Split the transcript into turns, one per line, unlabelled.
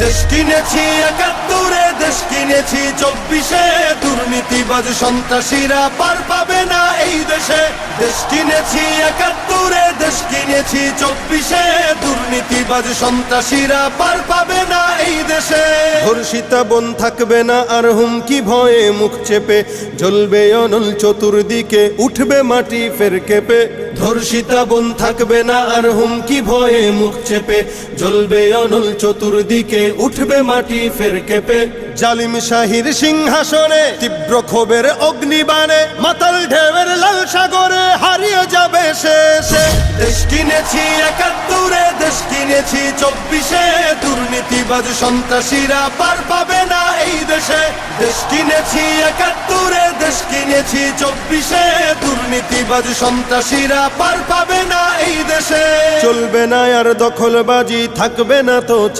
দেশ কিনেছি ৭১, দেশ কিনেছি ২৪, দুর্নীতিবাজ সন্ত্রাসীরা পার পাবে না এই দেশে। দেশ কিনেছি ৭১, দেশ কিনেছি ২৪, দুর্নীতিবাজ সন্ত্রাসীরা পার পাবে না এই দেশে। ধর্ষিতা বোন থাকবে না আর হুমকি ভয়ে মুখ চেপে, জ্বলবে অনল চতুর্দিকে, উঠবে মাটি ফের কেঁপে। ধর্ষিতা বোন থাকবে না আর হুমকি ভয়ে মুখ চেপে, জ্বলবে অনল চতুর্দিকে, উঠবে মাটি ফের কেঁপে। জালিম শাহীর সিংহাসনে তীব্র ক্ষোভের অগ্নিবাণে, মাতাল ঢেউয়ের লাল সাগরে হারিয়ে যাবে শেষে। দেশ কিনেছি ৭১, দেশ কিনেছি ২৪, দুর্নীতিবাজ সন্ত্রাসীরা পার পাবে না এই দেশে। দেশ কিনেছি ৭১, দেশ কিনেছি ২৪, দুর্নীতিবাজ সন্ত্রাসীরা পার পাবে না এই দেশে। চলবে না আর দখলবাজি, থাকবে না তো